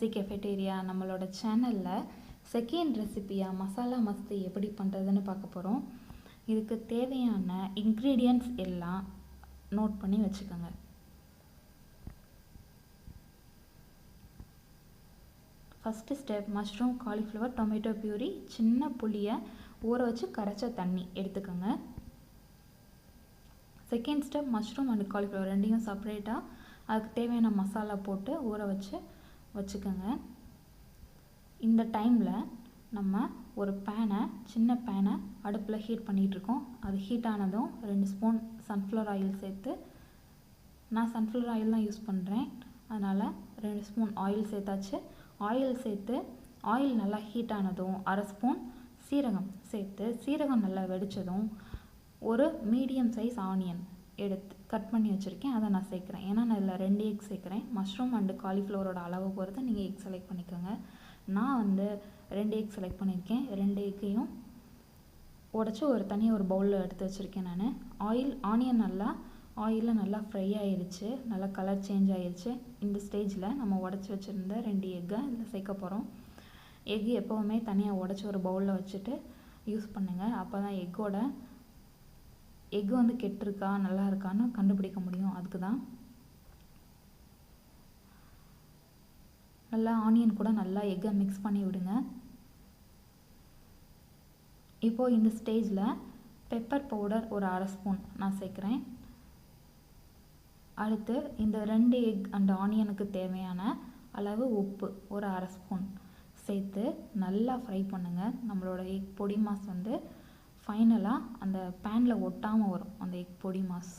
மஸ்தி கெஃபெட்டேரியா நம்மளோட சேனலில் செகண்ட் ரெசிபியாக மசாலா மஸ்தி எப்படி பண்ணுறதுன்னு பார்க்க போகிறோம். இதுக்கு தேவையான இன்க்ரீடியன்ட்ஸ் எல்லாம் நோட் பண்ணி வச்சுக்கோங்க. First step, mushroom, cauliflower, tomato பியூரி, சின்ன புளியை ஊற வச்சு கரைச்ச தண்ணி எடுத்துக்கோங்க. Second step, mushroom and cauliflower ரெண்டையும் செப்பரேட்டாக அதுக்கு தேவையான மசாலா போட்டு ஊற வச்சுக்கோங்க. இந்த டைமில் நம்ம ஒரு சின்ன பேனை அடுப்பில் ஹீட் பண்ணிகிட்ருக்கோம். அது ஹீட் ஆனதும் 2 ஸ்பூன் சன்ஃப்ளவர் ஆயில் சேர்த்து, நான் சன்ஃப்ளவர் ஆயில் தான் யூஸ் பண்ணுறேன், அதனால் 2 ஸ்பூன் ஆயில் சேர்த்தாச்சு. ஆயில் சேர்த்து ஆயில் நல்லா ஹீட் ஆனதும் 1/2 ஸ்பூன் சீரகம் சேர்த்து, சீரகம் நல்லா வெடித்ததும் ஒரு மீடியம் சைஸ் ஆனியன் எடுத்து கட் பண்ணி வச்சுருக்கேன், அதை நான் சேர்க்குறேன். ஏன்னா நான் இதில் 2 எக் சேர்க்குறேன். மஷ்ரூம் அண்டு காலிஃப்ளவரோட அளவு பொறுத்து நீங்கள் எக் செலக்ட் பண்ணிக்கோங்க. நான் 2 எக் செலக்ட் பண்ணியிருக்கேன். 2 எக்கையும் உடச்சி தனியாக ஒரு பவுலில் எடுத்து வச்சுருக்கேன். நான் ஆனியன் நல்லா ஃப்ரை ஆயிடுச்சு, நல்லா கலர் சேஞ்ச் ஆயிடுச்சு. இந்த ஸ்டேஜில் நம்ம உடச்சி வச்சுருந்த 2 எக்கை இதில் சேர்க்க போகிறோம். எக் எப்போவுமே தனியாக உடச்சி ஒரு பவுலில் வச்சுட்டு யூஸ் பண்ணுங்கள். அப்போ தான் எக் கெட்டிருக்கா நல்லா இருக்கான்னு கண்டுபிடிக்க முடியும். அதுக்கு தான் நல்லா ஆனியன் கூட நல்லா எக்கை மிக்ஸ் பண்ணி விடுங்க. இப்போது இந்த ஸ்டேஜில் பெப்பர் பவுடர் ஒரு 1/2 ஸ்பூன் நான் சேர்க்குறேன். அடுத்து இந்த 2 எக் அண்ட் ஆனியனுக்கு தேவையான அளவு உப்பு ஒரு 1/2 ஸ்பூன் சேர்த்து நல்லா ஃப்ரை பண்ணுங்கள். நம்மளோட எக் பொடி மாஸ் ஃபைனலாக அந்த பேனில் ஒட்டாமல் வரும். அந்த எக் பொடி மாஸ்,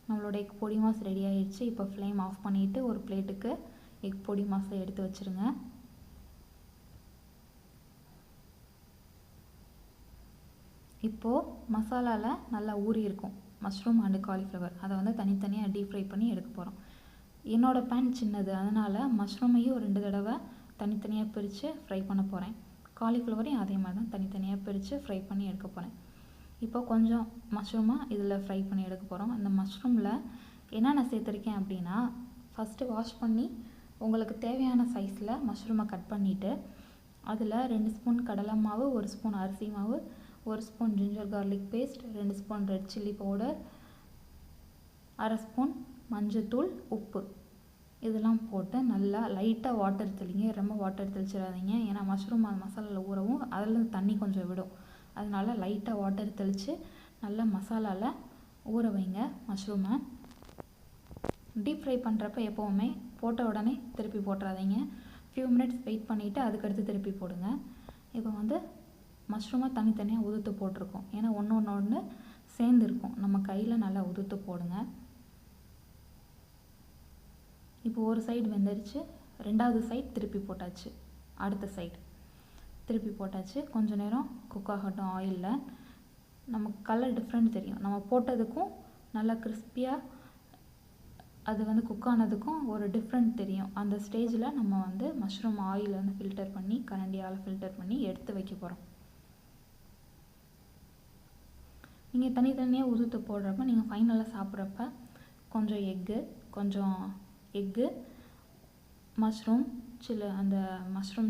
நம்மளோட எக் பொடி மாஸ் ரெடி ஆகிடுச்சு. இப்போ ஃப்ளேம் ஆஃப் பண்ணிவிட்டு ஒரு பிளேட்டுக்கு எக் பொடி மாஸை எடுத்து வச்சுருங்க. இப்போது மசாலாவில் நல்லா ஊறி இருக்கும் மஷ்ரூம் அண்டு காலிஃப்ளவர், அதை தனித்தனியாக டீப் ஃப்ரை பண்ணி எடுக்க போகிறோம். என்னோடய பேன் சின்னது, அதனால் மஷ்ரூமையும் 2 தடவை தனித்தனியாக பிரித்து ஃப்ரை பண்ண போகிறேன். காலிஃப்ளவரையும் அதே மாதிரி தான் தனித்தனியாக பிரித்து ஃப்ரை பண்ணி எடுக்க போகிறேன். இப்போ கொஞ்சம் மஷ்ரூமாக இதில் ஃப்ரை பண்ணி எடுக்க போகிறோம். அந்த மஷ்ரூமில் என்னென்ன சேர்த்துருக்கேன் அப்படின்னா, ஃபஸ்ட்டு வாஷ் பண்ணி உங்களுக்கு தேவையான சைஸில் மஷ்ரூமை கட் பண்ணிவிட்டு, அதில் 2 ஸ்பூன் கடலை மாவு, 1 ஸ்பூன் அரிசி மாவு, 1 spoon ginger garlic paste, 2 spoon red chilli powder, 1/2 spoon மஞ்சத்தூள், உப்பு இதெல்லாம் போட்டு நல்லா லைட்டாக வாட்டர் தெளிங்க. ரொம்ப வாட்டர் தெளிச்சிடாதீங்க, ஏன்னா மஷ்ரூம் மசாலாவில் ஊறவும் அதில் தண்ணி கொஞ்சம் விடும். அதனால லைட்டாக வாட்டர் தெளித்து நல்லா மசாலாவில் ஊற வைங்க. மஷ்ரூமை டீப் ஃப்ரை பண்ணுறப்ப எப்போவுமே போட்ட உடனே திருப்பி போட்டுறாதீங்க. ஃபியூ மினிட்ஸ் வெயிட் பண்ணிவிட்டு அதுக்கடுத்து திருப்பி போடுங்க. இப்போ மஷ்ரூமை தனித்தனியாக உதுத்து போட்டிருக்கோம், ஏன்னா ஒன்று சேர்ந்துருக்கும். நம்ம கையில் நல்லா உதுத்து போடுங்க. இப்போ ஒரு சைடு வெந்துருச்சு, 2வது சைடு திருப்பி போட்டாச்சு. அடுத்த சைடு திருப்பி போட்டாச்சு. கொஞ்சம் நேரம் குக் ஆகட்டும் ஆயிலில். நமக்கு கலர் டிஃப்ரெண்ட் தெரியும். நம்ம போட்டதுக்கும் நல்லா கிறிஸ்பியாக அது குக் ஆனதுக்கும் ஒரு டிஃப்ரெண்ட் தெரியும். அந்த ஸ்டேஜில் நம்ம மஷ்ரூம் ஆயில் ஃபில்டர் பண்ணி, கரண்டியால் ஃபில்டர் பண்ணி எடுத்து வைக்க போகிறோம். நீங்கள் தனித்தனியாக உதுத்து போடுறப்ப, நீங்கள் ஃபைனலாக சாப்பிட்றப்ப கொஞ்சம் egg, mushroom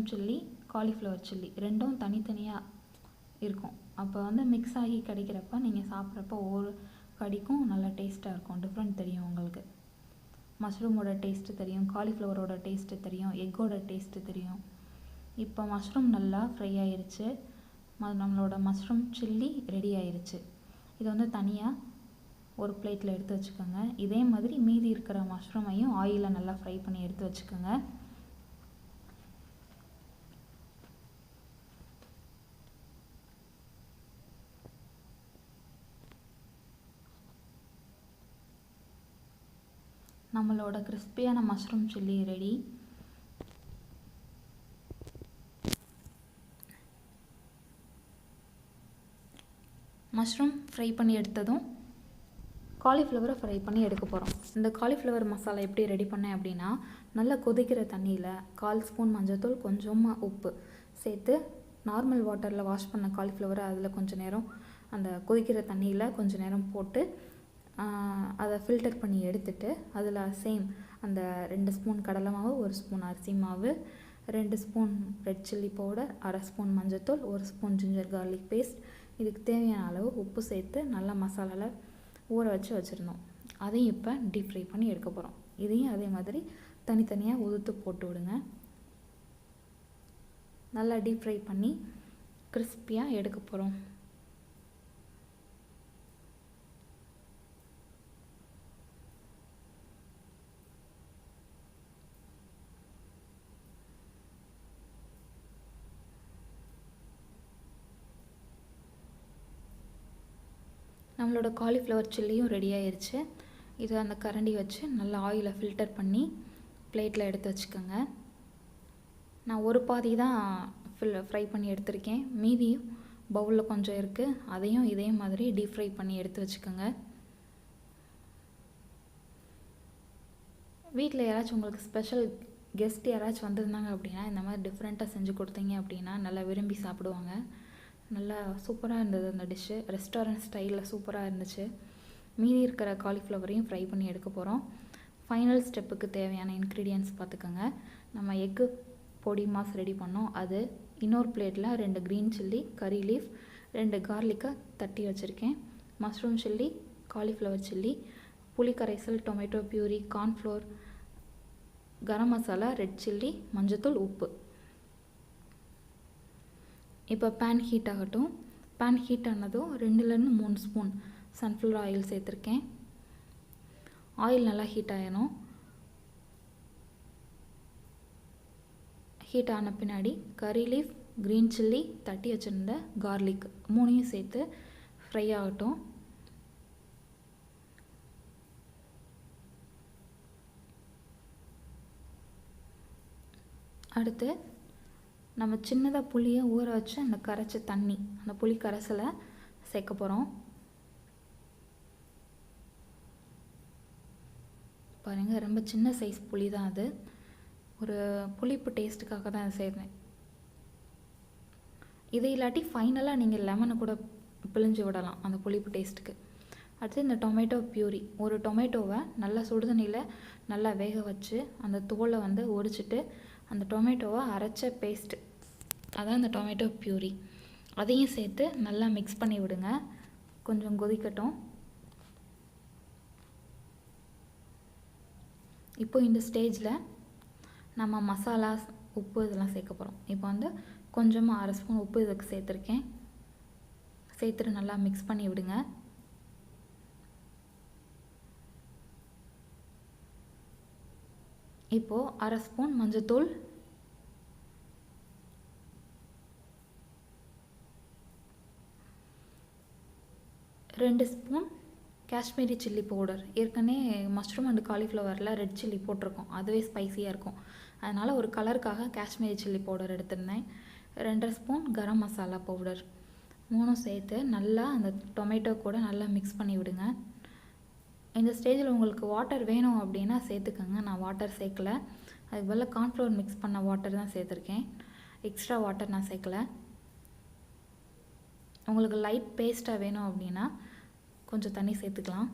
chilli, cauliflower chilli ரெண்டும் தனித்தனியாக இருக்கும். அப்போ மிக்ஸ் ஆகி கிடைக்கிறப்ப நீங்கள் சாப்பிட்றப்ப ஒவ்வொரு கடிக்கும் நல்லா டேஸ்ட்டாக இருக்கும். டிஃப்ரெண்ட் தெரியும் உங்களுக்கு. மஷ்ரூமோட டேஸ்ட்டு தெரியும், காலிஃப்ளவரோட டேஸ்ட்டு தெரியும், எக்கோட டேஸ்ட்டு தெரியும். இப்போ மஷ்ரூம் நல்லா ஃப்ரை ஆயிடுச்சு. நம்மளோட மஷ்ரூம் சில்லி ரெடி ஆயிடுச்சு. இது தனியாக ஒரு பிளேட்டில் எடுத்து வச்சுக்கோங்க. இதே மாதிரி மீதி இருக்கிற மஷ்ரூமையும் ஆயிலில் நல்லா ஃப்ரை பண்ணி எடுத்து வச்சுக்கோங்க. நம்மளோட கிறிஸ்பியான mushroom chilli ready. Mushroom fry பண்ணி எடுத்ததும் காலிஃப்ளவரை ஃப்ரை பண்ணி எடுக்க போகிறோம். இந்த காலிஃப்ளவர் மசாலா எப்படி ரெடி பண்ணேன் அப்படின்னா, நல்லா கொதிக்கிற தண்ணியில் 1/4 ஸ்பூன் மஞ்சத்தூள், கொஞ்சமாக உப்பு சேர்த்து நார்மல் வாட்டரில் வாஷ் பண்ண காலிஃப்ளவரை அதில் கொஞ்சம் நேரம் அந்த கொதிக்கிற தண்ணியில் கொஞ்சம் நேரம் போட்டு அதை ஃபில்டர் பண்ணி எடுத்துட்டு, அதில் அந்த 2 ஸ்பூன் கடலை மாவு, 1 ஸ்பூன் அரிசி மாவு, 2 spoon red chilli powder, 1/2 spoon மஞ்சத்தூள், 1 ஸ்பூன் ஜிஞ்சர் கார்லிக் பேஸ்ட், இதுக்கு தேவையான அளவு உப்பு சேர்த்து நல்லா மசாலாவில் ஊற வச்சுருந்தோம். அதையும் இப்போ டீப் ஃப்ரை பண்ணி எடுக்க போகிறோம். இதையும் அதே மாதிரி தனித்தனியாக உதுத்து போட்டு விடுங்க. நல்லா டீப் ஃப்ரை பண்ணி கிறிஸ்பியாக எடுக்க போகிறோம். நம்மளோட காலிஃப்ளவர் சில்லியும் ரெடி ஆயிடுச்சு. இதை அந்த கரண்டி வச்சு நல்லா ஆயிலை ஃபில்டர் பண்ணி பிளேட்டில் எடுத்து வச்சுக்கோங்க. நான் ஒரு பாதி தான் ஃப்ரை பண்ணி எடுத்திருக்கேன். மீதியும் பவுலில் கொஞ்சம் இருக்குது. அதையும் இதே மாதிரி டீப் ஃப்ரை பண்ணி எடுத்து வச்சுக்கோங்க. வீட்டில் யாராச்சும் உங்களுக்கு ஸ்பெஷல் கெஸ்ட் யாராச்சும் வந்திருந்தாங்க அப்படின்னா இந்த மாதிரி டிஃப்ரெண்ட்டாக செஞ்சு கொடுத்தீங்க அப்படின்னா நல்லா விரும்பி சாப்பிடுவாங்க. நல்லா சூப்பராக இருந்தது அந்த டிஷ்ஷு. ரெஸ்டாரண்ட் ஸ்டைலில் சூப்பராக இருந்துச்சு. மீதி இருக்கிற காலிஃப்ளவரையும் ஃப்ரை பண்ணி எடுக்க போகிறோம். ஃபைனல் ஸ்டெப்புக்கு தேவையான இன்க்ரீடியன்ட்ஸ் பார்த்துக்கோங்க. நம்ம எக்கு பொடி மாஸ் ரெடி பண்ணோம். அது இன்னொரு பிளேட்டில் 2 க்ரீன் சில்லி, கறி லீஃப், 2 கார்லிக்கை தட்டி வச்சுருக்கேன், மஷ்ரூம் சில்லி, காலிஃப்ளவர் சில்லி, புளி கரைசல், tomato பியூரி, cornflour, garam masala, red chilli, மஞ்சத்தூள், உப்பு. இப்போ பேன் ஹீட் ஆகட்டும். பேன் ஹீட் ஆனதும் 2லேருந்து 3 ஸ்பூன் சன்ஃப்ளவர் ஆயில் சேர்த்துருக்கேன். ஆயில் நல்லா ஹீட் ஆகணும். ஹீட் ஆன பின்னாடி கறி லீஃப், க்ரீன் சில்லி, தட்டி வச்சுருந்த கார்லிக் 3யும் சேர்த்து ஃப்ரை ஆகட்டும். அடுத்து நம்ம சின்னதாக புளியை ஊற வச்சு அந்த கரைச்ச தண்ணி, அந்த புளி கரைசலை சேர்க்க போகிறோம். பாருங்கள், ரொம்ப சின்ன சைஸ் புளி தான் அது. ஒரு புளிப்பு டேஸ்ட்டுக்காக தான் அதை சேர்த்தேன். இது இல்லாட்டி ஃபைனலாக நீங்கள் லெமனை கூட பிழிஞ்சு விடலாம் அந்த புளிப்பு டேஸ்ட்டுக்கு. அடுத்து இந்த டொமேட்டோ பியூரி, ஒரு டொமேட்டோவை நல்லா சுடுதண்ணியில் நல்லா வேக வச்சு அந்த தோலை உரிச்சிட்டு அந்த டொமேட்டோவை அரைச்ச பேஸ்ட்டு, அதான் அந்த டொமேட்டோ பியூரி, அதையும் சேர்த்து நல்லா மிக்ஸ் பண்ணி விடுங்க. கொஞ்சம் கொதிக்கட்டும். இப்போ இந்த ஸ்டேஜில் நம்ம மசாலா, உப்பு இதெல்லாம் சேர்க்க போகிறோம். இப்போ கொஞ்சமாக 1/2 ஸ்பூன் உப்பு இதுக்கு சேர்த்துருக்கேன். சேர்த்துட்டு நல்லா மிக்ஸ் பண்ணி விடுங்க. இப்போது 1/2 ஸ்பூன் மஞ்சத்தூள், 2 ஸ்பூன் காஷ்மீரி சில்லி பவுடர். ஏற்கனவே மஷ்ரூம் அண்ட் காலிஃப்ளவரில் ரெட் சில்லி போட்டிருக்கோம், அதுவே ஸ்பைஸியாக இருக்கும். அதனால் ஒரு கலருக்காக காஷ்மீரி சில்லி பவுடர் எடுத்திருந்தேன். 2 ஸ்பூன் கரம் மசாலா பவுடர், 3 சேர்த்து நல்லா அந்த டொமேட்டோ கூட நல்லா மிக்ஸ் பண்ணி விடுங்க. இந்த ஸ்டேஜில் உங்களுக்கு வாட்டர் வேணும் அப்படின்னா சேர்த்துக்கோங்க. நான் வாட்டர் சேர்க்கலை. அதுக்கு பதிலாக கார்ன்ஃப்ளவர் மிக்ஸ் பண்ண வாட்டர் தான் சேர்த்துருக்கேன். எக்ஸ்ட்ரா வாட்டர் நான் சேர்க்கலை. உங்களுக்கு லைட் பேஸ்ட்டாக வேணும் அப்படின்னா கொஞ்சம் தண்ணி சேர்த்துக்கலாம்.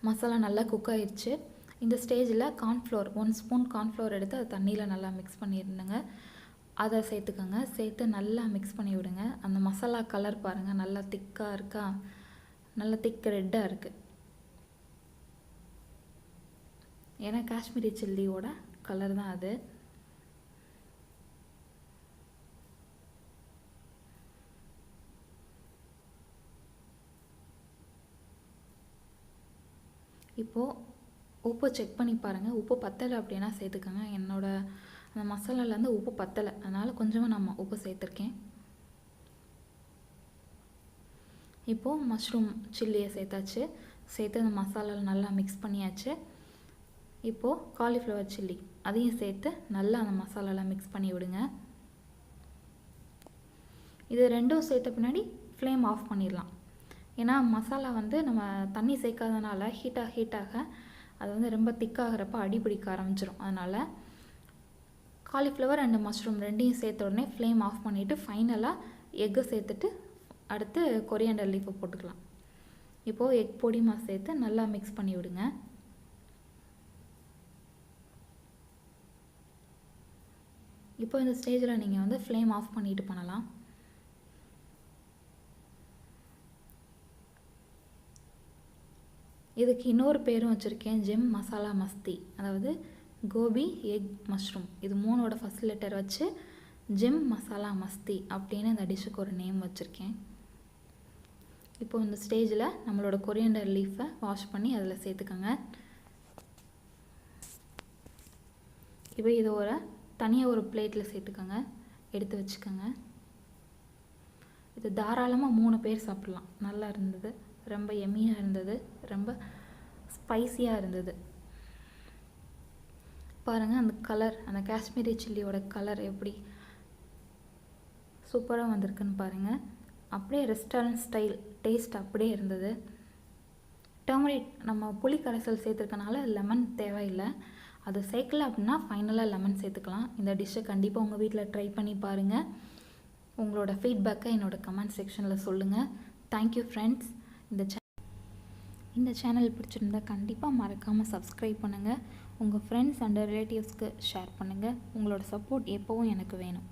மசாலா நல்லா குக் ஆயிடுச்சு. இந்த ஸ்டேஜில் கார்ன்ஃப்ளவர் 1 ஸ்பூன் கார்ன்ஃப்ளவர் எடுத்து அது தண்ணியில் நல்லா மிக்ஸ் பண்ணியிருந்தேங்க. அதை சேர்த்துக்கோங்க. சேர்த்து நல்லா மிக்ஸ் பண்ணி விடுங்க. அந்த மசாலா கலர் பாருங்கள், நல்லா திக்காக இருக்கா, நல்லா திக் ரெட்டாக இருக்குது. ஏன்னா காஷ்மீரி சில்லியோட கலர் தான் அது. இப்போது உப்பு செக் பண்ணி பாருங்கள். உப்பு பத்தலை அப்படின்னா சேர்த்துக்கோங்க. என்னோட அந்த மசாலாலேருந்து உப்பு பத்தலை, அதனால் கொஞ்சமாக நம்ம உப்பு சேர்த்துருக்கேன். இப்போது மஷ்ரூம் சில்லியை சேர்த்தாச்சு. சேர்த்து அந்த மசாலாவில் நல்லா மிக்ஸ் பண்ணியாச்சு. இப்போது காலிஃப்ளவர் சில்லி அதையும் சேர்த்து நல்லா அந்த மசாலாவில் மிக்ஸ் பண்ணி விடுங்க. இது ரெண்டும் சேர்த்த பின்னாடி ஃப்ளேம் ஆஃப் பண்ணிடலாம். ஏன்னா மசாலா நம்ம தண்ணி சேர்க்காதனால ஹீட்டாக அது ரொம்ப திக்காகிறப்ப அடி பிடிக்க ஆரம்பிச்சிடும். அதனால் காலிஃப்ளவர் அண்ட் மஷ்ரூம் ரெண்டையும் சேர்த்த உடனே ஃப்ளேம் ஆஃப் பண்ணிவிட்டு ஃபைனலாக எக்கு சேர்த்துட்டு அடுத்து கொரியாண்டர் லீஃபை போட்டுக்கலாம். இப்போது எக் பொடிமா சேர்த்து நல்லா மிக்ஸ் பண்ணி விடுங்க. இப்போ இந்த ஸ்டேஜில் நீங்கள் வந்து ஃப்ளேம் ஆஃப் பண்ணிட்டு பண்ணலாம். இதுக்கு இன்னொரு பேரும் வச்சுருக்கேன், ஜெம் மசாலா மஸ்தி, அதாவது கோபி எக் மஷ்ரூம். இது 3ஓட ஃபஸ்ட் லெட்டர் வச்சு ஜெம் மசாலா மஸ்தி அப்படின்னு இந்த டிஷ்ஷுக்கு ஒரு நேம் வச்சுருக்கேன். இப்போ இந்த ஸ்டேஜில் நம்மளோட கொரியாண்டர் லீஃபை வாஷ் பண்ணி அதில் சேர்த்துக்கோங்க. இப்போ இது தனியாக ஒரு பிளேட்டில் சேர்த்துக்கோங்க, எடுத்து வச்சுக்கோங்க. இது தாராளமாக 3 பேர் சாப்பிட்லாம். நல்லா இருந்தது, ரொம்ப எம்மியாக இருந்தது, ரொம்ப ஸ்பைஸியாக இருந்தது. பாருங்கள் அந்த கலர், அந்த காஷ்மீரி சில்லியோட கலர் எப்படி சூப்பராக வந்திருக்குன்னு பாருங்கள். அப்படியே ரெஸ்டாரண்ட் ஸ்டைல் டேஸ்ட் அப்படியே இருந்தது. டர்மரிக் நம்ம புளி கரைசல் சேர்த்துருக்கனால லெமன் தேவையில்லை. அது சேர்க்கல அப்படின்னா ஃபைனலாக லெமன் சேர்த்துக்கலாம். இந்த டிஷ்ஷை கண்டிப்பாக உங்கள் வீட்டில் ட்ரை பண்ணி பாருங்கள். உங்களோட ஃபீட்பேக்கை என்னோட கமெண்ட் செக்ஷனில் சொல்லுங்கள். Thank you friends. இந்த சேனல் பிடிச்சிருந்தா கண்டிப்பாக மறக்காமல் சப்ஸ்கிரைப் பண்ணுங்கள். உங்கள் ஃப்ரெண்ட்ஸ் அண்ட் ரிலேட்டிவ்ஸ்க்கு ஷேர் பண்ணுங்கள். உங்களோட சப்போர்ட் எப்போவும் எனக்கு வேணும்.